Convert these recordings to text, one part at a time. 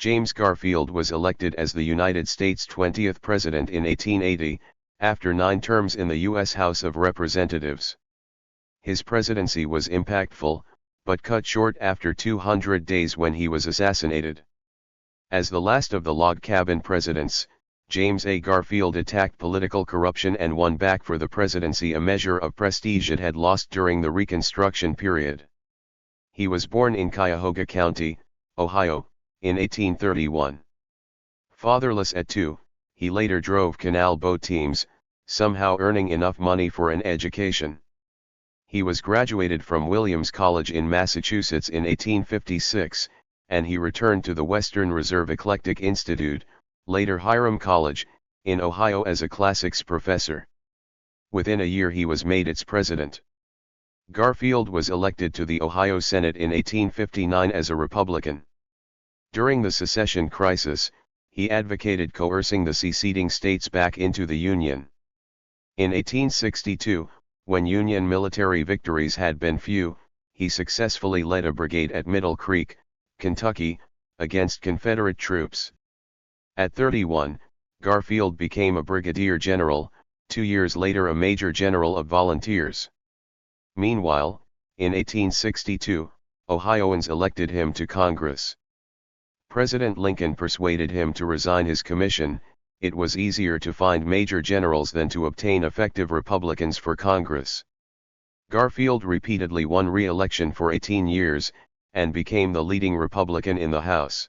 James Garfield was elected as the United States 20th President in 1880, after 9 terms in the U.S. House of Representatives. His presidency was impactful, but cut short after 200 days when he was assassinated. As the last of the log cabin presidents, James A. Garfield attacked political corruption and won back for the presidency a measure of prestige it had lost during the Reconstruction period. He was born in Cuyahoga County, Ohio, in 1831. Fatherless at 2, he later drove canal boat teams, somehow earning enough money for an education. He was graduated from Williams College in Massachusetts in 1856, and he returned to the Western Reserve Eclectic Institute, later Hiram College, in Ohio as a classics professor. Within a year he was made its president. Garfield was elected to the Ohio Senate in 1859 as a Republican. During the secession crisis, he advocated coercing the seceding states back into the Union. In 1862, when Union military victories had been few, he successfully led a brigade at Middle Creek, Kentucky, against Confederate troops. At 31, Garfield became a brigadier general, 2 years later a major general of volunteers. Meanwhile, in 1862, Ohioans elected him to Congress. President Lincoln persuaded him to resign his commission. It was easier to find major generals than to obtain effective Republicans for Congress. Garfield repeatedly won re-election for 18 years, and became the leading Republican in the House.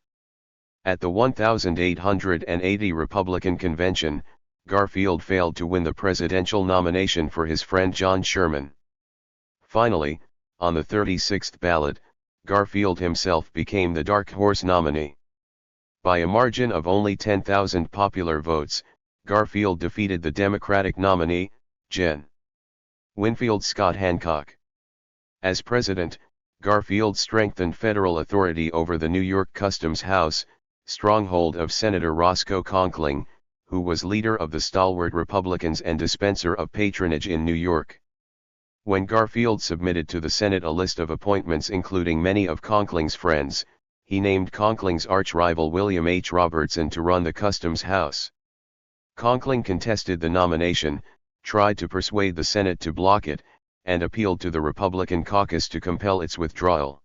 At the 1880 Republican Convention, Garfield failed to win the presidential nomination for his friend John Sherman. Finally, on the 36th ballot, Garfield himself became the dark horse nominee. By a margin of only 10,000 popular votes, Garfield defeated the Democratic nominee, Gen. Winfield Scott Hancock. As president, Garfield strengthened federal authority over the New York Customs House, stronghold of Senator Roscoe Conkling, who was leader of the stalwart Republicans and dispenser of patronage in New York. When Garfield submitted to the Senate a list of appointments including many of Conkling's friends, he named Conkling's arch-rival William H. Robertson to run the Customs House. Conkling contested the nomination, tried to persuade the Senate to block it, and appealed to the Republican caucus to compel its withdrawal.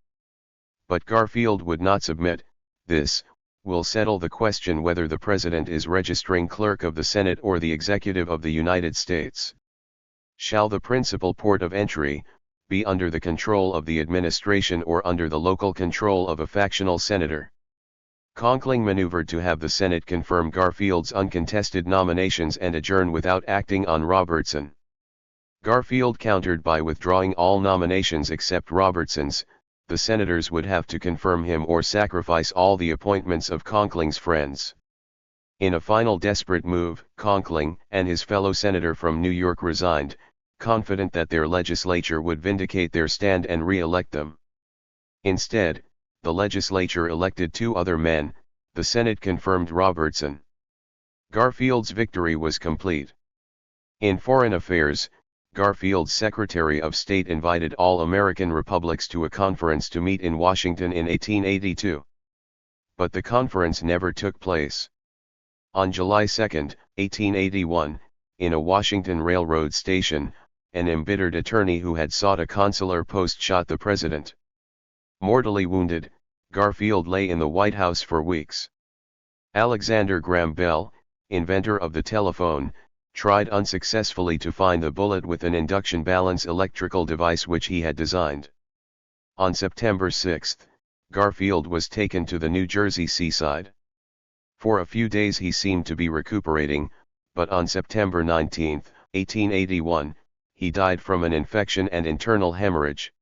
But Garfield would not submit. This will settle the question whether the President is registering clerk of the Senate or the Executive of the United States. Shall the principal port of entry be under the control of the administration or under the local control of a factional senator? Conkling maneuvered to have the Senate confirm Garfield's uncontested nominations and adjourn without acting on Robertson. Garfield countered by withdrawing all nominations except Robertson's. The senators would have to confirm him or sacrifice all the appointments of Conkling's friends. In a final desperate move, Conkling and his fellow senator from New York resigned, confident that their legislature would vindicate their stand and re-elect them. Instead, the legislature elected 2 other men. The Senate confirmed Robertson. Garfield's victory was complete. In foreign affairs, Garfield's Secretary of State invited all American republics to a conference to meet in Washington in 1882. But the conference never took place. On July 2, 1881, in a Washington railroad station, an embittered attorney who had sought a consular post shot the president. Mortally wounded, Garfield lay in the White House for weeks. Alexander Graham Bell, inventor of the telephone, tried unsuccessfully to find the bullet with an induction balance electrical device which he had designed. On September 6, Garfield was taken to the New Jersey seaside. For a few days he seemed to be recuperating, but on September 19, 1881, he died from an infection and internal hemorrhage.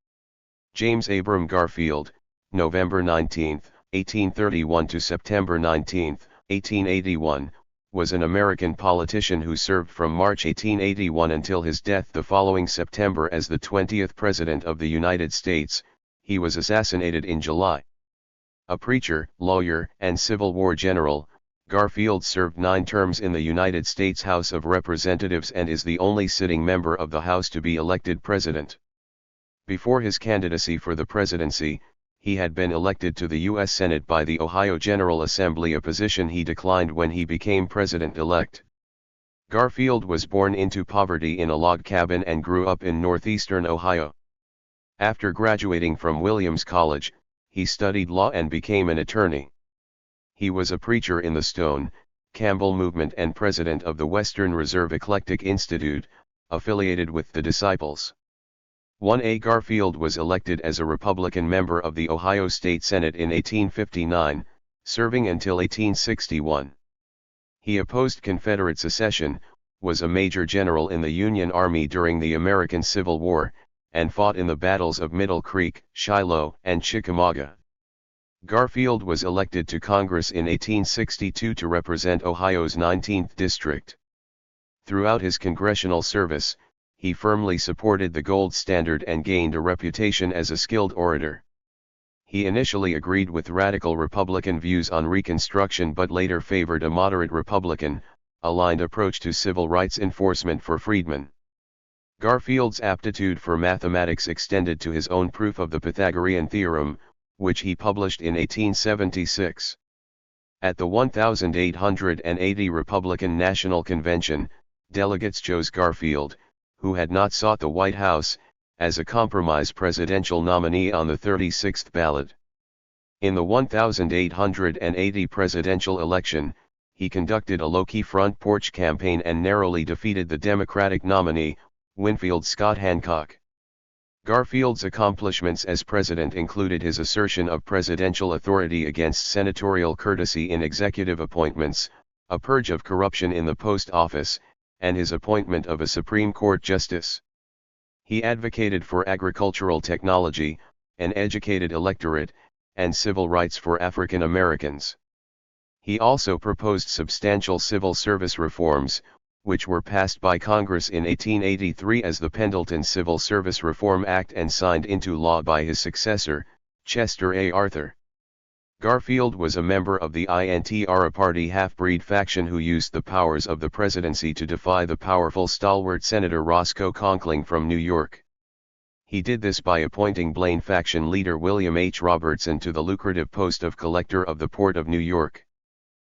James Abram Garfield, November 19, 1831 to September 19, 1881, was an American politician who served from March 1881 until his death the following September as the 20th President of the United States. He was assassinated in July. A preacher, lawyer, and Civil War general, Garfield served 9 terms in the United States House of Representatives and is the only sitting member of the House to be elected president. Before his candidacy for the presidency, He had been elected to the U.S. Senate by the Ohio General Assembly, a position he declined when he became president-elect. Garfield was born into poverty in a log cabin and grew up in northeastern Ohio. After graduating from Williams College, he studied law and became an attorney. He was a preacher in the Stone, Campbell movement and president of the Western Reserve Eclectic Institute, affiliated with the Disciples. 1A Garfield was elected as a Republican member of the Ohio State Senate in 1859, serving until 1861. He opposed Confederate secession, was a major general in the Union Army during the American Civil War, and fought in the battles of Middle Creek, Shiloh, and Chickamauga. Garfield was elected to Congress in 1862 to represent Ohio's 19th District. Throughout his congressional service, he firmly supported the gold standard and gained a reputation as a skilled orator. He initially agreed with radical Republican views on Reconstruction but later favored a moderate Republican, aligned approach to civil rights enforcement for freedmen. Garfield's aptitude for mathematics extended to his own proof of the Pythagorean theorem, which he published in 1876. At the 1880 Republican National Convention, delegates chose Garfield, who had not sought the White House, as a compromise presidential nominee on the 36th ballot. In the 1880 presidential election, he conducted a low-key front porch campaign and narrowly defeated the Democratic nominee, Winfield Scott Hancock. Garfield's accomplishments as president included his assertion of presidential authority against senatorial courtesy in executive appointments, a purge of corruption in the post office, and his appointment of a Supreme Court justice. He advocated for agricultural technology, an educated electorate, and civil rights for African Americans. He also proposed substantial civil service reforms, which were passed by Congress in 1883 as the Pendleton Civil Service Reform Act and signed into law by his successor, Chester A. Arthur. Garfield was a member of the INTR Party half-breed faction who used the powers of the presidency to defy the powerful stalwart Senator Roscoe Conkling from New York. He did this by appointing Blaine faction leader William H. Robertson to the lucrative post of Collector of the Port of New York.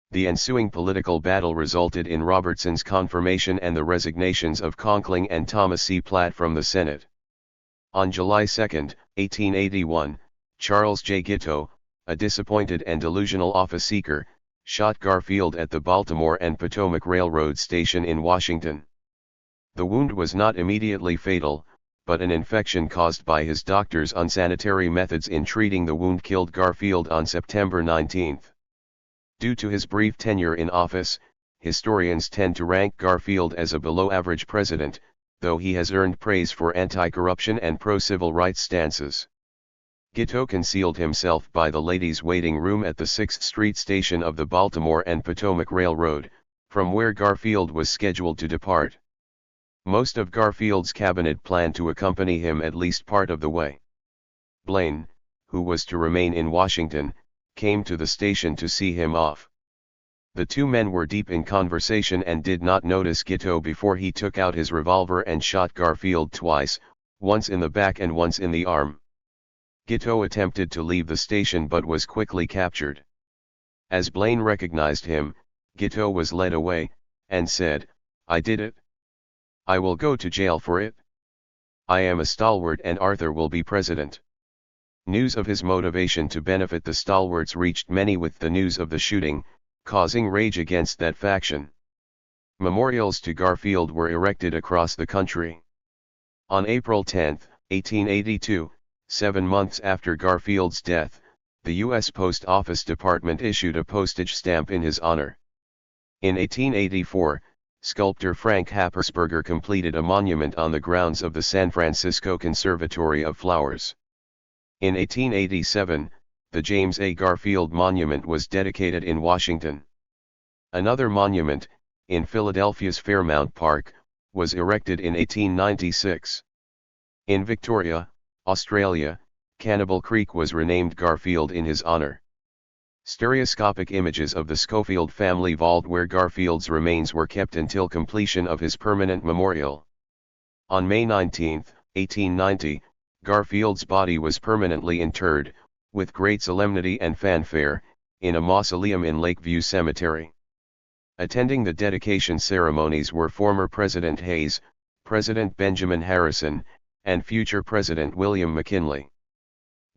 The ensuing political battle resulted in Robertson's confirmation and the resignations of Conkling and Thomas C. Platt from the Senate. On July 2, 1881, Charles J. Guiteau, a disappointed and delusional office-seeker, shot Garfield at the Baltimore and Potomac Railroad station in Washington. The wound was not immediately fatal, but an infection caused by his doctor's unsanitary methods in treating the wound killed Garfield on September 19. Due to his brief tenure in office, historians tend to rank Garfield as a below-average president, though he has earned praise for anti-corruption and pro-civil rights stances. Guiteau concealed himself by the ladies' waiting room at the 6th Street station of the Baltimore and Potomac Railroad, from where Garfield was scheduled to depart. Most of Garfield's cabinet planned to accompany him at least part of the way. Blaine, who was to remain in Washington, came to the station to see him off. The two men were deep in conversation and did not notice Guiteau before he took out his revolver and shot Garfield twice, once in the back and once in the arm. Guiteau attempted to leave the station but was quickly captured. As Blaine recognized him, Guiteau was led away, and said, "I did it. I will go to jail for it. I am a stalwart and Arthur will be president." News of his motivation to benefit the stalwarts reached many with the news of the shooting, causing rage against that faction. Memorials to Garfield were erected across the country. On April 10, 1882, 7 months after Garfield's death, the U.S. Post Office Department issued a postage stamp in his honor. In 1884, sculptor Frank Happersberger completed a monument on the grounds of the San Francisco Conservatory of Flowers. In 1887, the James A. Garfield Monument was dedicated in Washington. Another monument, in Philadelphia's Fairmount Park, was erected in 1896. In Victoria, Australia, Cannibal Creek was renamed Garfield in his honor. Stereoscopic images of the Schofield family vault where Garfield's remains were kept until completion of his permanent memorial. On May 19, 1890, Garfield's body was permanently interred, with great solemnity and fanfare, in a mausoleum in Lakeview Cemetery. Attending the dedication ceremonies were former President Hayes, President Benjamin Harrison, and future President William McKinley.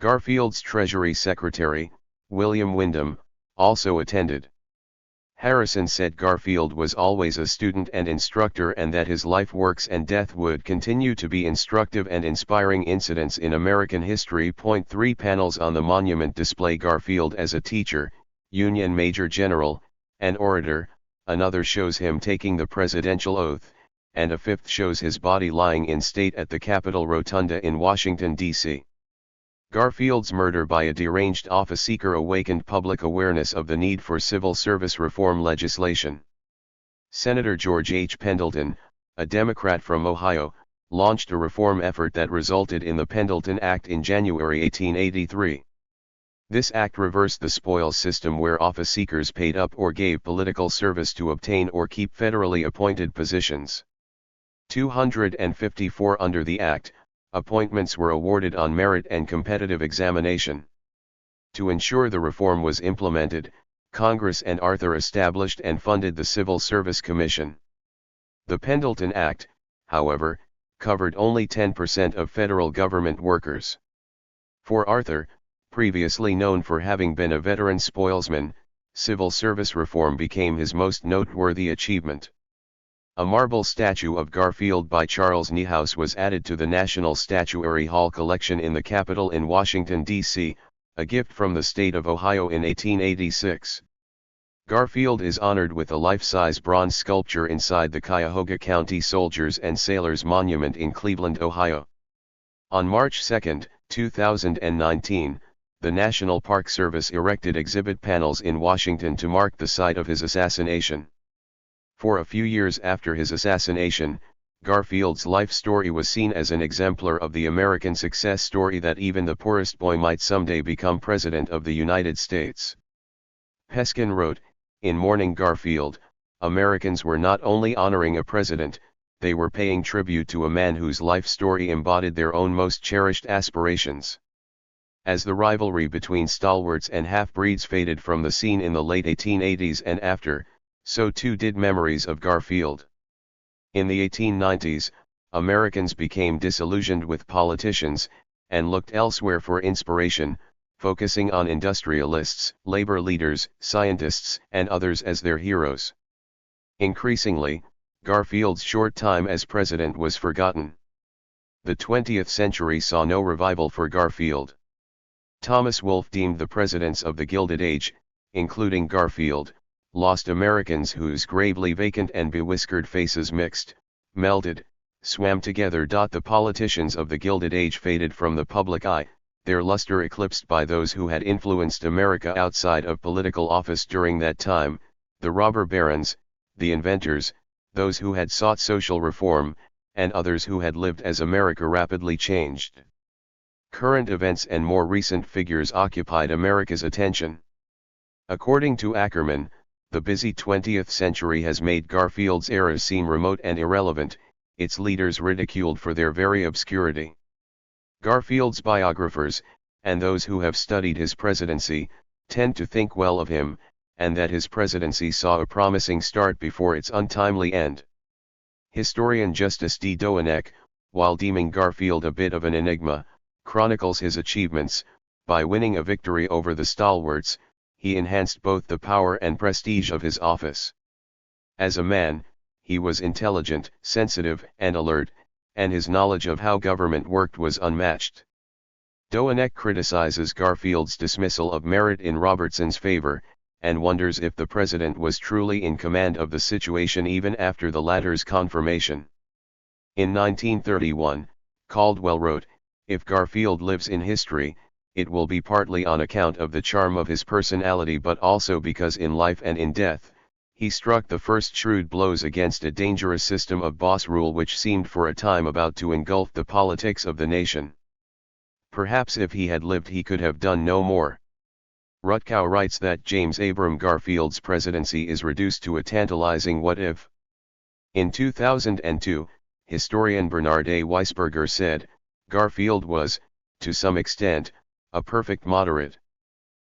Garfield's Treasury Secretary, William Windom, also attended. Harrison said Garfield was always a student and instructor and that his life works and death would continue to be instructive and inspiring incidents in American history. 3 panels on the monument display Garfield as a teacher, Union Major General, and orator, another shows him taking the presidential oath, and a 5th shows his body lying in state at the Capitol Rotunda in Washington, D.C. Garfield's murder by a deranged office seeker awakened public awareness of the need for civil service reform legislation. Senator George H. Pendleton, a Democrat from Ohio, launched a reform effort that resulted in the Pendleton Act in January 1883. This act reversed the spoils system where office seekers paid up or gave political service to obtain or keep federally appointed positions. 254 Under the Act, appointments were awarded on merit and competitive examination. To ensure the reform was implemented, Congress and Arthur established and funded the Civil Service Commission. The Pendleton Act, however, covered only 10% of federal government workers. For Arthur, previously known for having been a veteran spoilsman, civil service reform became his most noteworthy achievement. A marble statue of Garfield by Charles Niehaus was added to the National Statuary Hall collection in the Capitol in Washington, D.C., a gift from the state of Ohio in 1886. Garfield is honored with a life-size bronze sculpture inside the Cuyahoga County Soldiers and Sailors Monument in Cleveland, Ohio. On March 2, 2019, the National Park Service erected exhibit panels in Washington to mark the site of his assassination. For a few years after his assassination, Garfield's life story was seen as an exemplar of the American success story that even the poorest boy might someday become President of the United States. Peskin wrote, in mourning Garfield, Americans were not only honoring a president, they were paying tribute to a man whose life story embodied their own most cherished aspirations. As the rivalry between stalwarts and half-breeds faded from the scene in the late 1880s and after, so too did memories of Garfield. In the 1890s, Americans became disillusioned with politicians, and looked elsewhere for inspiration, focusing on industrialists, labor leaders, scientists, and others as their heroes. Increasingly, Garfield's short time as president was forgotten. The 20th century saw no revival for Garfield. Thomas Wolfe deemed the presidents of the Gilded Age, including Garfield, lost Americans whose gravely vacant and bewhiskered faces mixed, melded, swam together. The politicians of the Gilded Age faded from the public eye, their luster eclipsed by those who had influenced America outside of political office during that time, the robber barons, the inventors, those who had sought social reform, and others who had lived as America rapidly changed. Current events and more recent figures occupied America's attention. According to Ackerman, the busy 20th century has made Garfield's era seem remote and irrelevant, its leaders ridiculed for their very obscurity. Garfield's biographers, and those who have studied his presidency, tend to think well of him, and that his presidency saw a promising start before its untimely end. Historian Justice D. Dowanek, while deeming Garfield a bit of an enigma, chronicles his achievements. By winning a victory over the stalwarts, he enhanced both the power and prestige of his office. As a man, he was intelligent, sensitive, and alert, and his knowledge of how government worked was unmatched. Dowanek criticizes Garfield's dismissal of merit in Robertson's favor, and wonders if the president was truly in command of the situation even after the latter's confirmation. In 1931, Caldwell wrote, "If Garfield lives in history, it will be partly on account of the charm of his personality but also because in life and in death, he struck the first shrewd blows against a dangerous system of boss rule which seemed for a time about to engulf the politics of the nation. Perhaps if he had lived he could have done no more." Rutkow writes that James Abram Garfield's presidency is reduced to a tantalizing what-if. In 2002, historian Bernard A. Weisberger said, "Garfield was, to some extent, a perfect moderate.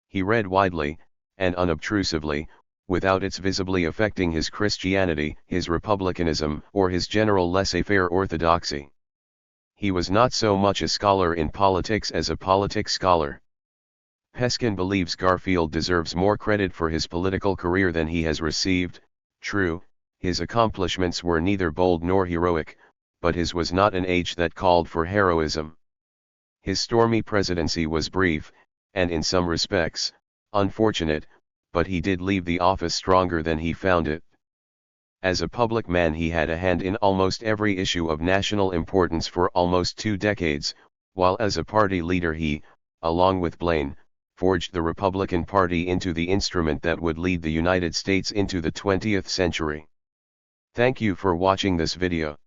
He read widely, and unobtrusively, without its visibly affecting his Christianity, his republicanism, or his general laissez-faire orthodoxy. He was not so much a scholar in politics as a politics scholar. Peskin believes Garfield deserves more credit for his political career than he has received. True, his accomplishments were neither bold nor heroic, but his was not an age that called for heroism. His stormy presidency was brief, and in some respects, unfortunate, but he did leave the office stronger than he found it. As a public man he had a hand in almost every issue of national importance for almost 2 decades, while as a party leader he, along with Blaine, forged the Republican Party into the instrument that would lead the United States into the 20th century. Thank you for watching this video.